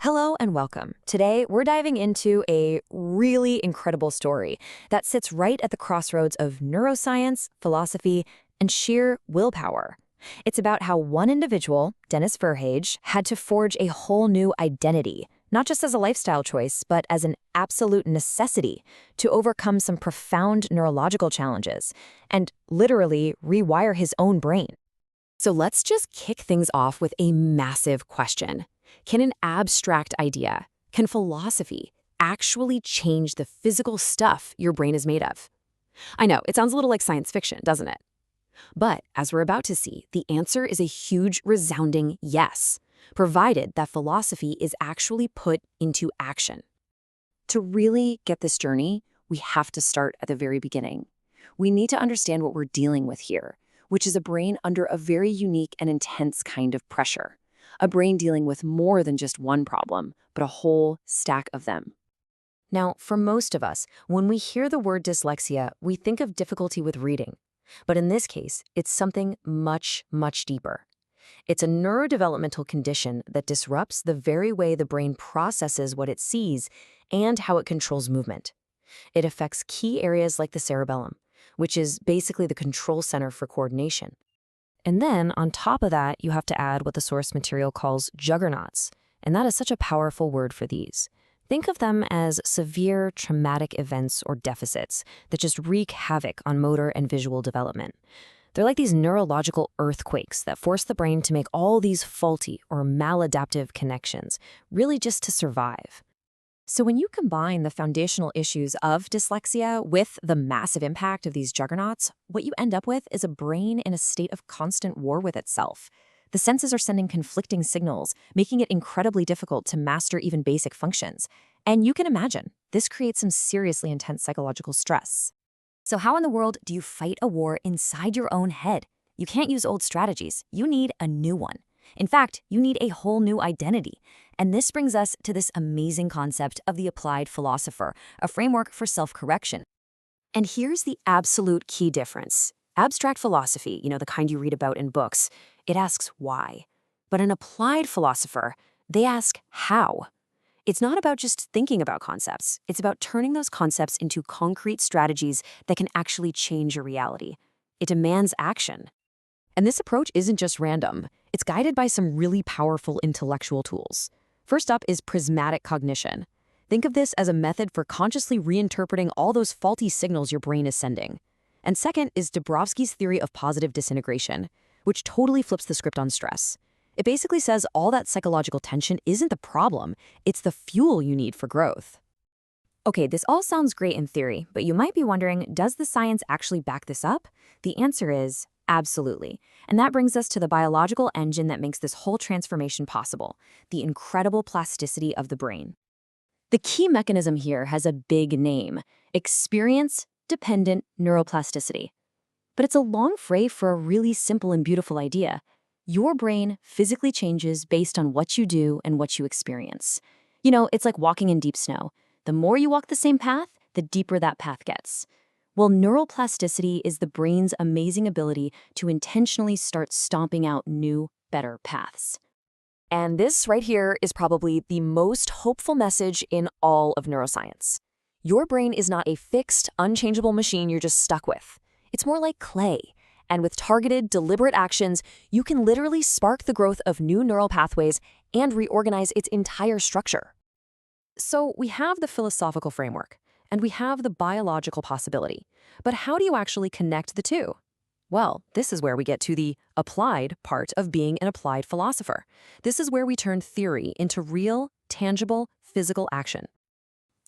Hello and welcome. Today, we're diving into a really incredible story that sits right at the crossroads of neuroscience, philosophy, and sheer willpower. It's about how one individual, Dennis Verhage, had to forge a whole new identity, not just as a lifestyle choice, but as an absolute necessity to overcome some profound neurological challenges and literally rewire his own brain. So let's just kick things off with a massive question. Can an abstract idea, can philosophy actually change the physical stuff your brain is made of? I know, it sounds a little like science fiction, doesn't it? But as we're about to see, the answer is a huge, resounding yes, provided that philosophy is actually put into action. To really get this journey, we have to start at the very beginning. We need to understand what we're dealing with here, which is a brain under a very unique and intense kind of pressure. A brain dealing with more than just one problem, but a whole stack of them. Now, for most of us, when we hear the word dyslexia, we think of difficulty with reading. But in this case, it's something much, much deeper. It's a neurodevelopmental condition that disrupts the very way the brain processes what it sees and how it controls movement. It affects key areas like the cerebellum, which is basically the control center for coordination. And then, on top of that, you have to add what the source material calls juggernauts, and that is such a powerful word for these. Think of them as severe traumatic events or deficits that just wreak havoc on motor and visual development. They're like these neurological earthquakes that force the brain to make all these faulty or maladaptive connections, really just to survive. So when you combine the foundational issues of dyslexia with the massive impact of these juggernauts, what you end up with is a brain in a state of constant war with itself. The senses are sending conflicting signals, making it incredibly difficult to master even basic functions. And you can imagine, this creates some seriously intense psychological stress. So how in the world do you fight a war inside your own head? You can't use old strategies. You need a new one. In fact, you need a whole new identity. And this brings us to this amazing concept of the applied philosopher, a framework for self-correction. And here's the absolute key difference. Abstract philosophy, the kind you read about in books, it asks why. But an applied philosopher, they ask how. It's not about just thinking about concepts. It's about turning those concepts into concrete strategies that can actually change your reality. It demands action. And this approach isn't just random. It's guided by some really powerful intellectual tools. First up is prismatic cognition. Think of this as a method for consciously reinterpreting all those faulty signals your brain is sending. And second is Dabrowski's theory of positive disintegration, which totally flips the script on stress. It basically says all that psychological tension isn't the problem, it's the fuel you need for growth. Okay, this all sounds great in theory, but you might be wondering, does the science actually back this up? The answer is absolutely. And that brings us to the biological engine that makes this whole transformation possible, the incredible plasticity of the brain. The key mechanism here has a big name, experience-dependent neuroplasticity. But it's a long phrase for a really simple and beautiful idea. Your brain physically changes based on what you do and what you experience. It's like walking in deep snow. The more you walk the same path, the deeper that path gets. Well, neuroplasticity is the brain's amazing ability to intentionally start stomping out new, better paths. And this right here is probably the most hopeful message in all of neuroscience. Your brain is not a fixed, unchangeable machine you're just stuck with. It's more like clay. And with targeted, deliberate actions, you can literally spark the growth of new neural pathways and reorganize its entire structure. So we have the philosophical framework, and we have the biological possibility. But how do you actually connect the two? Well, this is where we get to the applied part of being an applied philosopher. This is where we turn theory into real, tangible, physical action.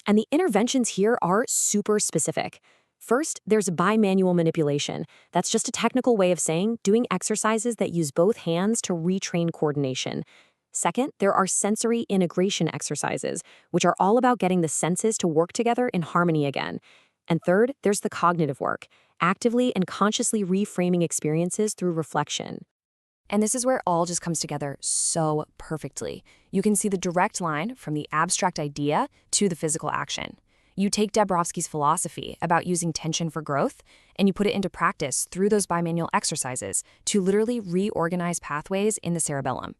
And the interventions here are super specific. First, there's bimanual manipulation. That's just a technical way of saying doing exercises that use both hands to retrain coordination. Second, there are sensory integration exercises, which are all about getting the senses to work together in harmony again. And third, there's the cognitive work, actively and consciously reframing experiences through reflection. And this is where it all just comes together so perfectly. You can see the direct line from the abstract idea to the physical action. You take Dabrowski's philosophy about using tension for growth, and you put it into practice through those bimanual exercises to literally reorganize pathways in the cerebellum.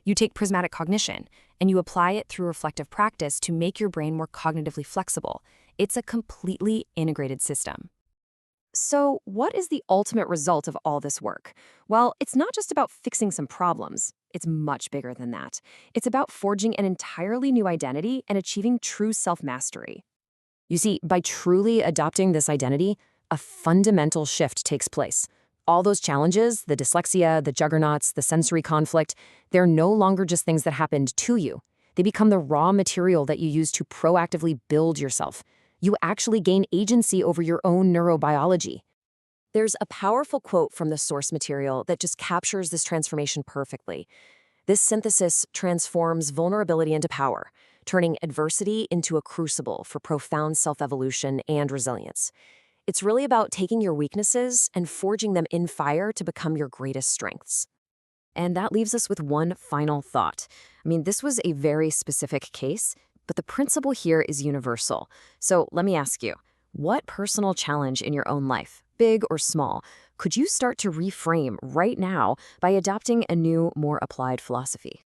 You take prismatic cognition, and you apply it through reflective practice to make your brain more cognitively flexible. It's a completely integrated system. So, what is the ultimate result of all this work? Well, it's not just about fixing some problems. It's much bigger than that. It's about forging an entirely new identity and achieving true self-mastery. You see, by truly adopting this identity, a fundamental shift takes place. All those challenges, the dyslexia, the juggernauts, the sensory conflict, they're no longer just things that happened to you. They become the raw material that you use to proactively build yourself. You actually gain agency over your own neurobiology. There's a powerful quote from the source material that just captures this transformation perfectly. This synthesis transforms vulnerability into power, turning adversity into a crucible for profound self-evolution and resilience. It's really about taking your weaknesses and forging them in fire to become your greatest strengths. And that leaves us with one final thought. This was a very specific case, but the principle here is universal. So let me ask you, what personal challenge in your own life, big or small, could you start to reframe right now by adopting a new, more applied philosophy?